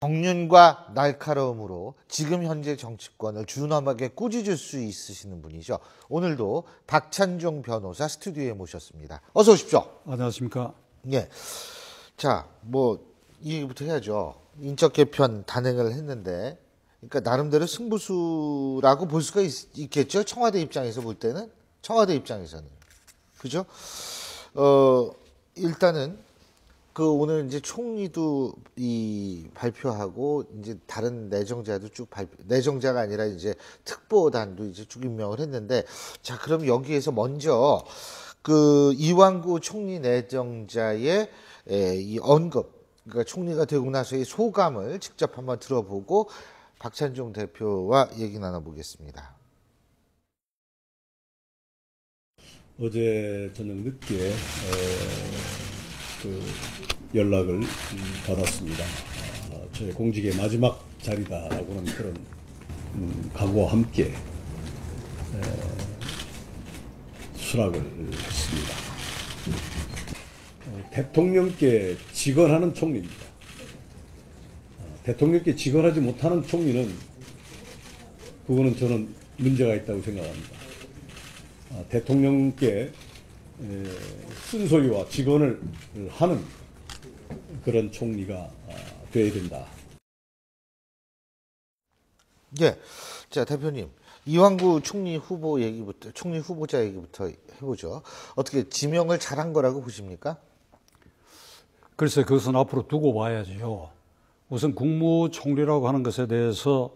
정륜과 날카로움으로 지금 현재 정치권을 준엄하게 꾸짖을 수 있으시는 분이죠. 오늘도 박찬종 변호사 스튜디오에 모셨습니다. 어서 오십시오. 안녕하십니까. 예. 자, 이 얘기부터 해야죠. 인적 개편 단행을 했는데, 그러니까 나름대로 승부수라고 볼 수가 있겠죠. 청와대 입장에서 볼 때는, 청와대 입장에서는, 그죠? 일단은 오늘 이제 총리도 발표하고 이제 다른 내정자도 쭉 내정자가 아니라 이제 특보단도 이제 쭉 임명을 했는데, 자, 그럼 여기에서 먼저 이완구 총리 내정자의 이 언급, 그러니까 총리가 되고 나서의 소감을 직접 한번 들어보고 박찬종 대표와 얘기 나눠보겠습니다. 어제 저녁 늦게 연락을 받았습니다. 저의 공직의 마지막 자리다라고는 그런 각오와 함께 수락을 했습니다. 대통령께 직언하는 총리입니다. 대통령께 직언하지 못하는 총리는 그거는 저는 문제가 있다고 생각합니다. 대통령께 쓴소리와 직언을 하는 그런 총리가 되어야 된다. 예. 자, 대표님. 이완구 총리 후보자 얘기부터 해보죠. 어떻게 지명을 잘한 거라고 보십니까? 글쎄, 그것은 앞으로 두고 봐야죠. 우선 국무총리라고 하는 것에 대해서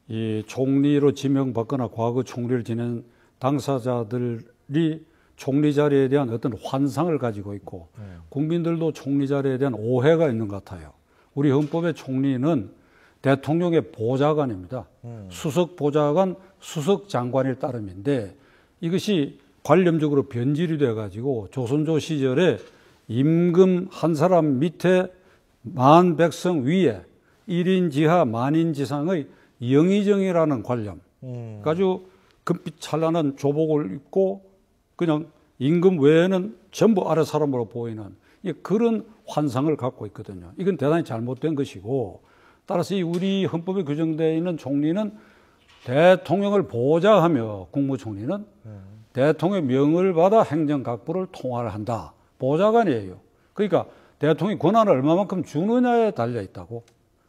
이 총리로 지명받거나 과거 총리를 지낸 당사자들이 총리 자리에 대한 어떤 환상을 가지고 있고 국민들도 총리 자리에 대한 오해가 있는 것 같아요. 우리 헌법의 총리는 대통령의 보좌관입니다. 수석 보좌관, 수석 장관일 따름인데 이것이 관념적으로 변질이 돼가지고 조선조 시절에 임금 한 사람 밑에 만 백성 위에 1인 지하 만인 지상의 영의정이라는 관념. 아주 금빛 찬란한 조복을 입고 그냥 임금 외에는 전부 아래 사람으로 보이는 그런 환상을 갖고 있거든요. 이건 대단히 잘못된 것이고 따라서 우리 헌법에 규정되어 있는 총리는 대통령을 보좌하며 국무총리는 대통령의 명을 받아 행정각부를 통할한다. 보좌관이에요. 그러니까 대통령이 권한을 얼마만큼 주느냐에 달려 있다고.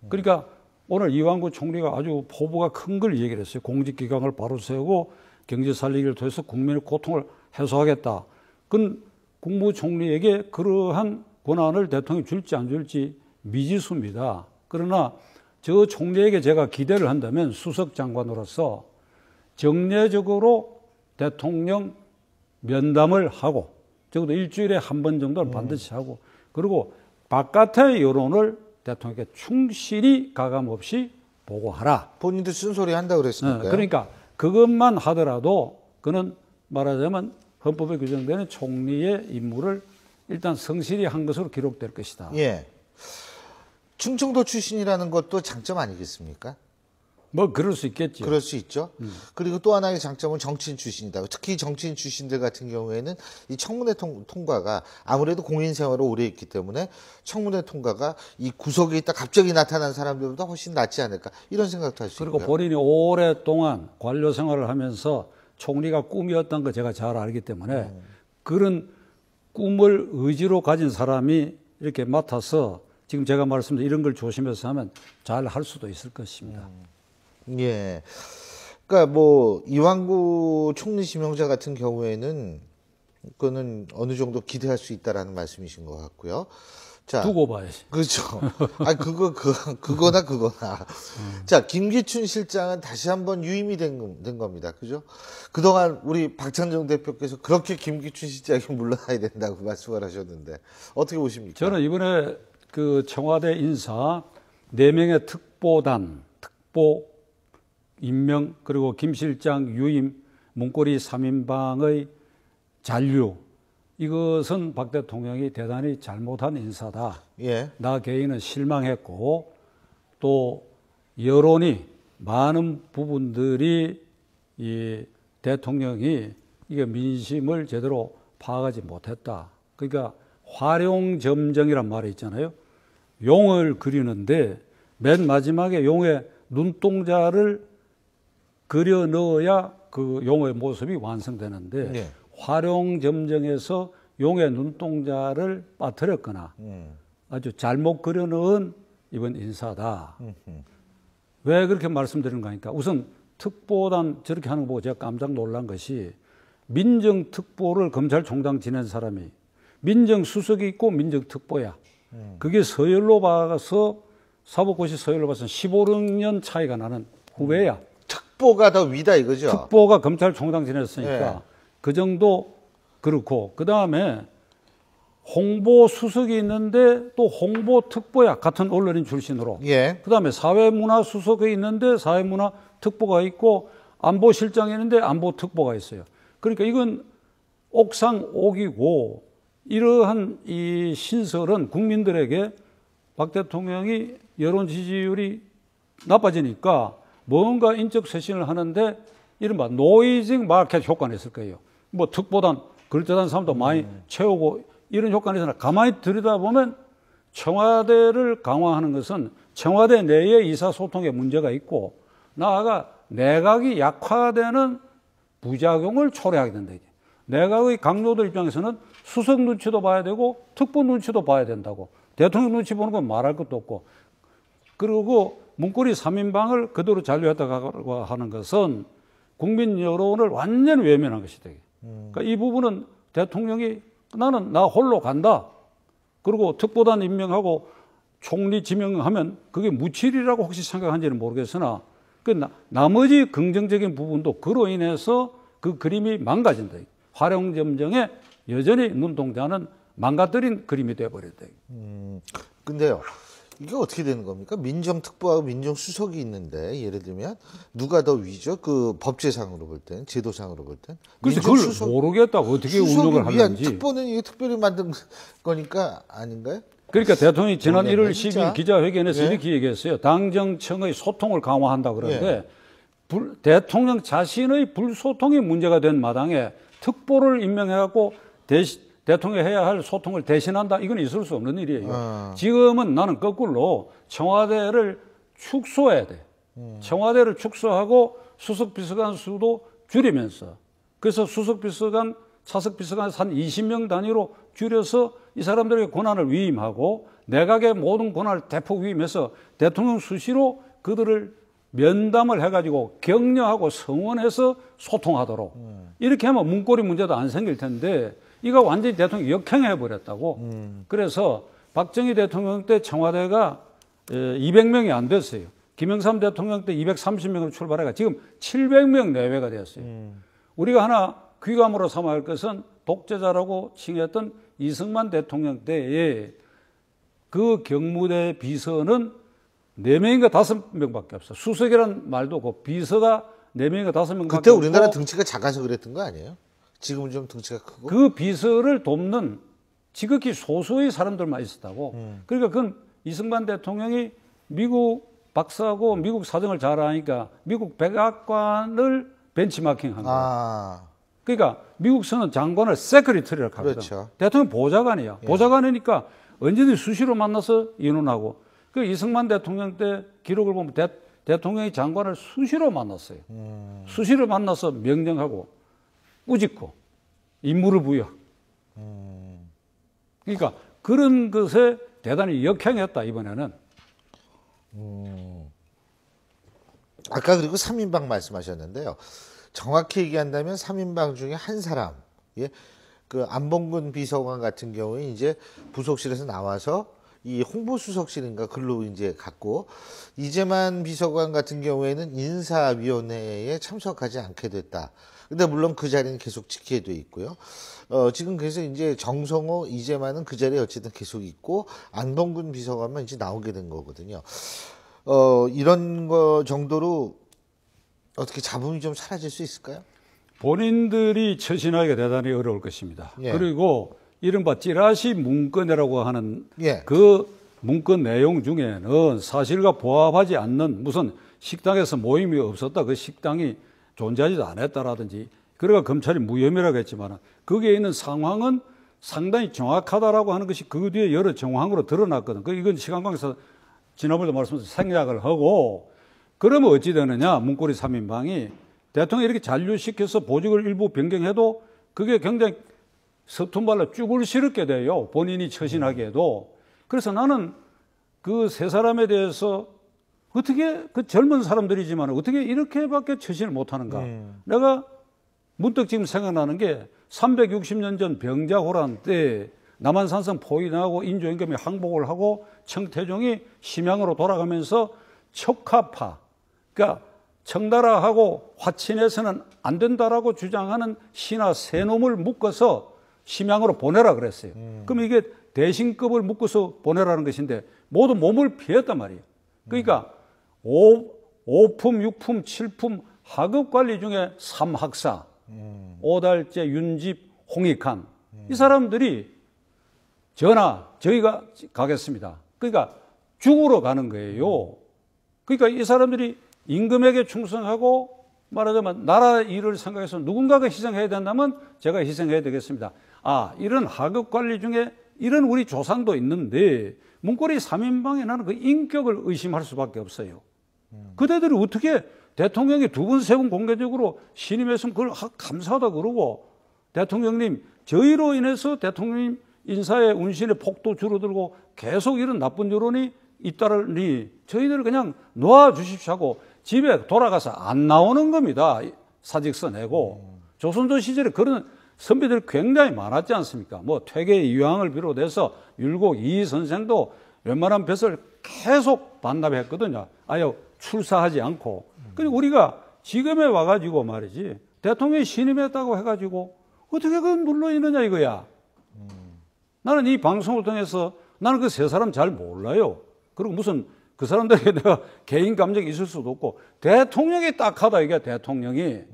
그러니까 오늘 이완구 총리가 아주 포부가 큰 걸 얘기를 했어요. 공직기강을 바로 세우고 경제 살리기를 통해서 국민의 고통을 해소하겠다. 그건 국무총리에게 그러한 권한을 대통령이 줄지 안 줄지 미지수입니다. 그러나 저 총리에게 제가 기대를 한다면 수석 장관으로서 정례적으로 대통령 면담을 하고 적어도 일주일에 한 번 정도는 반드시 하고 그리고 바깥의 여론을 대통령께 충실히 가감없이 보고하라. 본인도 쓴소리 한다고 그랬으니까요. 그러니까 그것만 하더라도 그는 말하자면 헌법에 규정되는 총리의 임무를 일단 성실히 한 것으로 기록될 것이다. 예. 충청도 출신이라는 것도 장점 아니겠습니까? 그럴 수 있겠죠. 그럴 수 있죠. 그리고 또 하나의 장점은 정치인 출신이다. 특히 정치인 출신들 같은 경우에는 이 청문회 통과가 아무래도 공인 생활을 오래 했기 때문에 청문회 통과가 이 구석에 있다 갑자기 나타난 사람들보다 훨씬 낫지 않을까 이런 생각도 할 수 있고요. 그리고 본인이 오랫동안 관료 생활을 하면서 총리가 꿈이었던 거 제가 잘 알기 때문에 그런 꿈을 의지로 가진 사람이 이렇게 맡아서 지금 제가 말씀드린 이런 걸 조심해서 하면 잘 할 수도 있을 것입니다. 예. 그러니까 이완구 총리 지명자 같은 경우에는 그거는 어느 정도 기대할 수 있다라는 말씀이신 것 같고요. 자, 두고 봐야지. 그렇죠. 그거나. 자, 김기춘 실장은 다시 한번 유임이 된 겁니다. 그죠? 그동안 우리 박찬종 대표께서 그렇게 김기춘 실장이 물러나야 된다고 말씀을 하셨는데 어떻게 보십니까? 저는 이번에 청와대 인사 4명의 특보 임명 그리고 김 실장 유임 문고리 3인방의 잔류 이것은 박 대통령이 대단히 잘못한 인사다. 예. 나 개인은 실망했고 또 여론이 많은 부분들이 이 대통령이 이게 민심을 제대로 파악하지 못했다. 그러니까 활용점정이란 말이 있잖아요. 용을 그리는데 맨 마지막에 용의 눈동자를 그려 넣어야 그 용의 모습이 완성되는데 네. 활용점정에서 용의 눈동자를 빠뜨렸거나 아주 잘못 그려 넣은 이번 인사다. 왜 그렇게 말씀드리는 거니까 우선 특보단 저렇게 하는 거 보고 제가 깜짝 놀란 것이 민정특보를 검찰총장 지낸 사람이 민정수석이 있고 민정특보야. 그게 서열로 봐서 사법고시 서열로 봐서 15년 차이가 나는 후배야. 특보가 더 위다 이거죠. 특보가 검찰총장 지냈으니까 네. 그 정도 그렇고 그 다음에 홍보수석이 있는데 또 홍보특보야. 같은 언론인 출신으로. 예. 그 다음에 사회문화수석이 있는데 사회문화특보가 있고 안보실장이 있는데 안보특보가 있어요. 그러니까 이건 옥상옥이고 이러한 이 신설은 국민들에게 박 대통령이 여론 지지율이 나빠지니까 뭔가 인적 쇄신을 하는데 이른바 노이징 마켓 효과는 있을 거예요. 뭐 특보단 그럴듯한 사람도 많이 채우고 이런 효과는 있으나 가만히 들여다보면 청와대를 강화하는 것은 청와대 내의 의사소통에 문제가 있고 나아가 내각이 약화되는 부작용을 초래하게 된다. 내각의 강요들 입장에서는 수석 눈치도 봐야 되고 특보 눈치도 봐야 된다고. 대통령 눈치 보는 건 말할 것도 없고. 그리고 문고리 3인방을 그대로 잔류했다고 하는 것은 국민 여론을 완전히 외면한 것이다. 그러니까 이 부분은 대통령이 나는 나 홀로 간다. 그리고 특보단 임명하고 총리 지명하면 그게 무칠이라고 혹시 생각한지는 모르겠으나 그 나머지 긍정적인 부분도 그로 인해서 그 그림이 망가진다. 활용점정에 여전히 눈동자는 망가뜨린 그림이 되어버렸다. 근데요, 이게 어떻게 되는 겁니까? 민정특보하고 민정수석이 있는데 예를 들면 누가 더 위죠? 그 법제상으로 볼 땐, 제도상으로 볼 땐. 그래서 그걸 모르겠다고 어떻게 운영을 하는지. 특보는 이게 특별히 만든 거니까 아닌가요? 그러니까 대통령이 지난 모르겠네, 1월 진짜. 10일 기자회견에서 예. 이렇게 얘기했어요. 당정청의 소통을 강화한다 그러는데 대통령 자신의 불소통이 문제가 된 마당에 특보를 임명해갖고 대통령이 해야 할 소통을 대신한다. 이건 있을 수 없는 일이에요. 지금은 나는 거꾸로 청와대를 축소해야 돼. 청와대를 축소하고 수석비서관 수도 줄이면서 그래서 수석비서관, 차석비서관 한 20명 단위로 줄여서 이 사람들에게 권한을 위임하고 내각의 모든 권한을 대폭 위임해서 대통령 수시로 그들을 면담을 해가지고 격려하고 성원해서 소통하도록 이렇게 하면 문고리 문제도 안 생길 텐데 이거 완전히 대통령이 역행해버렸다고. 그래서 박정희 대통령 때 청와대가 200명이 안 됐어요. 김영삼 대통령 때 230명으로 출발해가 지금 700명 내외가 되었어요. 우리가 하나 귀감으로 삼아야 할 것은 독재자라고 칭했던 이승만 대통령 때에 그 경무대 비서는 4명인가 5명밖에 없어. 수석이란 말도 없고 비서가 4명인가 5명밖에 없고. 그때 우리나라 등치가 작아서 그랬던 거 아니에요? 지금은 좀 등치가 크고. 그 비서를 돕는 지극히 소수의 사람들만 있었다고. 그러니까 그건 이승만 대통령이 미국 박사고 미국 사정을 잘 아니까 미국 백악관을 벤치마킹한 거예요. 그러니까 미국서는 장관을 세크리터리라고 하거든. 그렇죠. 대통령 보좌관이야. 보좌관이니까 언제든지 수시로 만나서 의논하고. 그 이승만 대통령 때 기록을 보면 대통령이 장관을 수시로 만났어요. 수시로 만나서 명령하고 우직고 임무를 부여. 그러니까 그런 것에 대단히 역행했다 이번에는. 아까 그리고 3인방 말씀하셨는데요. 정확히 얘기한다면 3인방 중에 한 사람, 예, 그 안봉근 비서관 같은 경우에 이제 부속실에서 나와서 이 홍보수석실인가 글로 이제 갔고 이재만 비서관 같은 경우에는 인사위원회에 참석하지 않게 됐다. 근데 물론 그 자리는 계속 지키게 돼 있고요. 지금 그래서 이제 정성호, 이재만은 그 자리에 어쨌든 계속 있고 안봉근 비서관만 이제 나오게 된 거거든요. 이런 거 정도로 어떻게 잡음이 좀 사라질 수 있을까요? 본인들이 처신하기가 대단히 어려울 것입니다. 예. 그리고 이른바 찌라시 문건이라고 하는 예. 그 문건 내용 중에는 사실과 부합하지 않는 무슨 식당에서 모임이 없었다. 그 식당이 존재하지도 않았다라든지 그래가 검찰이 무혐의라고 했지만 거기에 있는 상황은 상당히 정확하다라고 하는 것이 그 뒤에 여러 정황으로 드러났거든. 이건 시간 관계에서 지난번에도 말씀드린 생략을 하고 그러면 어찌 되느냐 문고리 3인방이 대통령이 이렇게 잔류시켜서 보직을 일부 변경해도 그게 굉장히 서툰말로 쭈글 시럽게 돼요. 본인이 처신하기에도. 그래서 나는 그 세 사람에 대해서 어떻게 그 젊은 사람들이지만 어떻게 이렇게밖에 처신을 못하는가. 내가 문득 지금 생각나는 게 360년 전 병자호란 때 남한산성 포위당하고 인조임금이 항복을 하고 청태종이 심양으로 돌아가면서 척화파, 그러니까 청나라하고 화친해서는 안 된다라고 주장하는 신하 세 놈을 묶어서 심양으로 보내라 그랬어요. 그럼 이게 대신급을 묶어서 보내라는 것인데 모두 몸을 피했단 말이에요. 그러니까 5품, 6품, 7품 하급 관리 중에 3학사, 오달재, 윤집, 홍익한 이 사람들이 전하 저희가 가겠습니다. 그러니까 죽으러 가는 거예요. 그러니까 이 사람들이 임금에게 충성하고 말하자면 나라 일을 생각해서 누군가가 희생해야 된다면 제가 희생해야 되겠습니다. 아, 이런 하급 관리 중에 이런 우리 조상도 있는데 문고리 3인방에 나는 그 인격을 의심할 수밖에 없어요. 그대들이 어떻게 대통령이 두 번, 세 번 공개적으로 신임했으면 그걸 감사하다 그러고 대통령님 저희로 인해서 대통령님 인사의 운신의 폭도 줄어들고 계속 이런 나쁜 여론이 잇따르니 저희들을 그냥 놓아주십시오 하고 집에 돌아가서 안 나오는 겁니다. 사직서 내고. 조선조 시절에 그런 선비들 굉장히 많았지 않습니까? 뭐 퇴계 이황을 비롯해서 율곡 이 선생도 웬만한 뱃을 계속 반납했거든요. 아예 출사하지 않고. 근데 우리가 지금에 와가지고 말이지 대통령이 신임했다고 해가지고 어떻게 그건 눌러있느냐 이거야. 나는 이 방송을 통해서 나는 그 세 사람 잘 몰라요. 그리고 무슨 그 사람들에게 내가 개인 감정이 있을 수도 없고 대통령이 딱하다 이게 대통령이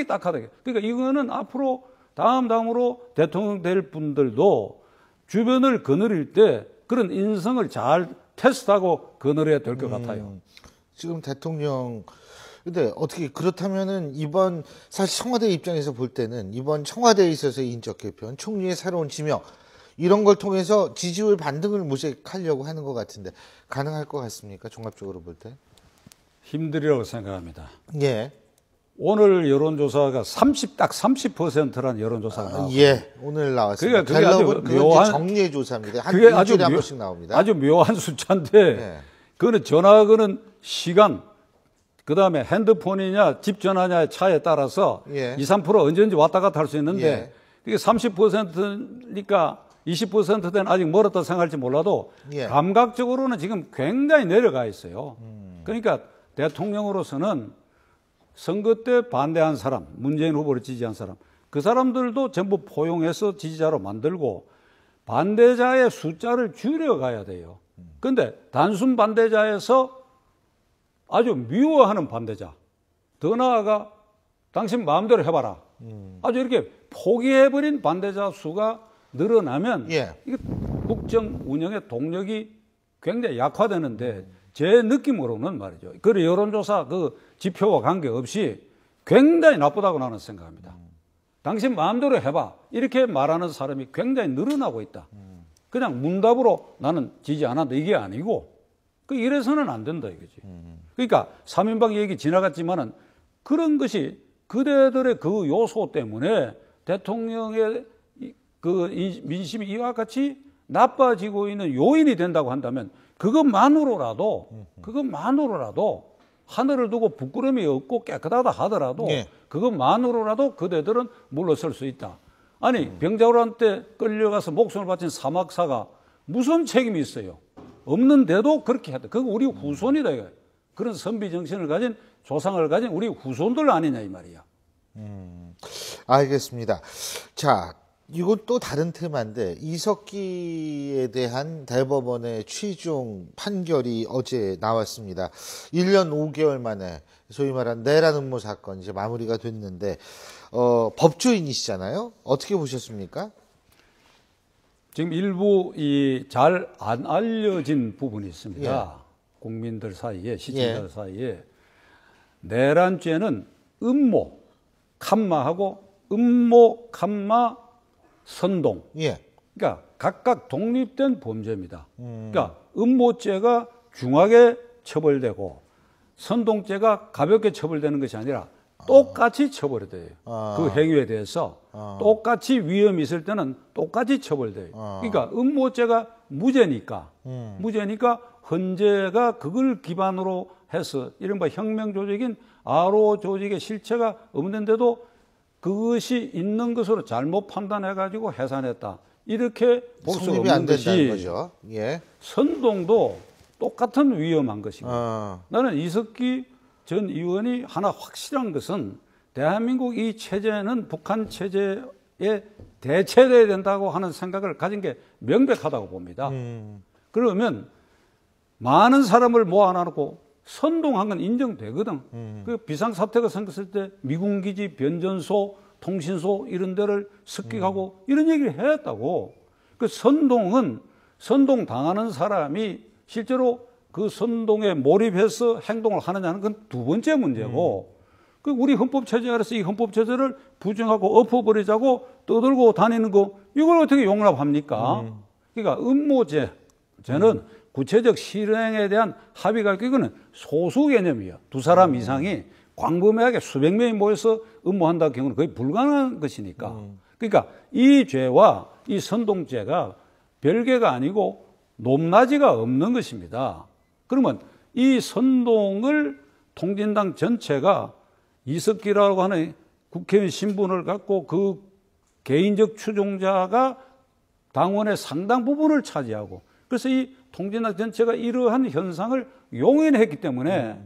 딱하다. 그러니까 이거는 앞으로 다음으로 대통령 될 분들도 주변을 거느릴 때 그런 인성을 잘 테스트하고 거느려야 될 것 같아요. 지금 대통령 근데 어떻게 그렇다면은 이번 사실 청와대 입장에서 볼 때는 이번 청와대에 있어서의 인적 개편, 총리의 새로운 지명 이런 걸 통해서 지지율 반등을 모색하려고 하는 것 같은데 가능할 것 같습니까? 종합적으로 볼 때? 힘들이라고 생각합니다. 예. 오늘 여론조사가 딱 30%라는 여론조사가 나와요. 예, 오늘 나왔습니다. 그게 아주 묘한 정례 조사입니다. 한 그게 일주일에 한 번씩 나옵니다. 아주 묘한 숫자인데 예. 그거는 전화하는 시간, 그 다음에 핸드폰이냐 집 전화냐 차에 따라서 예. 2, 3% 언제든지 왔다 갔다 할 수 있는데 예. 그게 30%니까 20%대는 아직 멀었다 생각할지 몰라도 예. 감각적으로는 지금 굉장히 내려가 있어요. 그러니까 대통령으로서는 선거 때 반대한 사람, 문재인 후보를 지지한 사람, 그 사람들도 전부 포용해서 지지자로 만들고 반대자의 숫자를 줄여가야 돼요. 그런데 단순 반대자에서 아주 미워하는 반대자, 더 나아가 당신 마음대로 해봐라. 아주 이렇게 포기해버린 반대자 수가 늘어나면 예. 이게 국정 운영의 동력이 굉장히 약화되는데 제 느낌으로는 말이죠. 그 여론조사 그 지표와 관계없이 굉장히 나쁘다고 나는 생각합니다. 당신 마음대로 해봐. 이렇게 말하는 사람이 굉장히 늘어나고 있다. 그냥 문답으로 나는 지지 안 한다. 이게 아니고 이래서는 안 된다 이거지. 그러니까 3인방 얘기 지나갔지만은 그런 것이 그대들의 그 요소 때문에 대통령의 그 민심이 이와 같이 나빠지고 있는 요인이 된다고 한다면 그것만으로라도 하늘을 두고 부끄러움이 없고 깨끗하다 하더라도 예. 그것만으로라도 그대들은 물러설 수 있다. 아니 병자호란 때 끌려가서 목숨을 바친 사막사가 무슨 책임이 있어요? 없는데도 그렇게 했다. 그거 우리 후손이다 이거예요. 그런 선비 정신을 가진 조상을 가진 우리 후손들 아니냐 이 말이야. 알겠습니다. 자, 이건 또 다른 테마인데 이석기에 대한 대법원의 최종 판결이 어제 나왔습니다. 1년 5개월 만에 소위 말한 내란 음모 사건 이제 마무리가 됐는데 법조인이시잖아요. 어떻게 보셨습니까? 지금 일부 잘 안 알려진 부분이 있습니다. 예. 국민들 사이에 시청자들 사이에 내란죄는 음모, 칸마하고 음모, 칸마, 선동. 예. 그러니까 각각 독립된 범죄입니다. 그러니까 음모죄가 중하게 처벌되고 선동죄가 가볍게 처벌되는 것이 아니라 똑같이 처벌이 돼요. 그 행위에 대해서 똑같이 위험이 있을 때는 똑같이 처벌돼요. 그러니까 음모죄가 무죄니까 헌재가 그걸 기반으로 해서 이른바 혁명 조직인 아로 조직의 실체가 없는데도 그것이 있는 것으로 잘못 판단해가지고 해산했다. 이렇게 볼 수 성립이 안 없는 된다는 것이 거죠. 예. 선동도 똑같은 위험한 것이고 어. 나는 이석기 전 의원이 하나 확실한 것은 대한민국 이 체제는 북한 체제에 대체돼야 된다고 하는 생각을 가진 게 명백하다고 봅니다. 그러면 많은 사람을 모아놓고 선동한 건 인정되거든. 그 비상사태가 생겼을 때 미군기지, 변전소, 통신소 이런 데를 습격하고 이런 얘기를 했다고. 그 선동은 선동 당하는 사람이 실제로 그 선동에 몰입해서 행동을 하느냐는 건 두 번째 문제고 그 우리 헌법체제 아래서 이 헌법체제를 부정하고 엎어버리자고 떠들고 다니는 거 이걸 어떻게 용납합니까? 그러니까 음모죄는 구체적 실행에 대한 합의가 이거는 소수 개념이에요. 두 사람 이상이 광범위하게 수백 명이 모여서 음모한다 경우는 거의 불가능한 것이니까. 그러니까 이 죄와 이 선동죄가 별개가 아니고 높낮이가 없는 것입니다. 그러면 이 선동을 통진당 전체가 이석기라고 하는 국회의원 신분을 갖고 그 개인적 추종자가 당원의 상당 부분을 차지하고 그래서 이 통진당 전체가 이러한 현상을 용인했기 때문에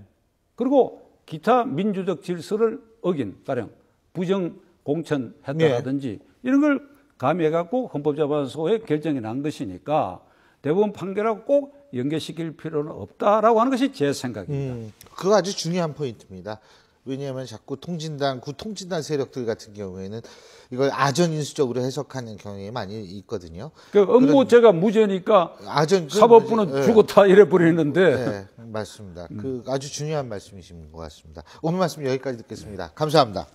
그리고 기타 민주적 질서를 어긴 가령 부정 공천했다라든지 이런 걸 가미해갖고 헌법재판소의 결정이 난 것이니까 대법원 판결하고 꼭 연계시킬 필요는 없다라고 하는 것이 제 생각입니다. 그거 아주 중요한 포인트입니다. 왜냐하면 자꾸 구통진단 세력들 같은 경우에는 이걸 아전인수적으로 해석하는 경향이 많이 있거든요. 그 음모죄가 무죄니까 사법부는 죽었다 이래 버리는데. 네, 맞습니다. 그 아주 중요한 말씀이신 것 같습니다. 오늘 말씀 여기까지 듣겠습니다. 감사합니다.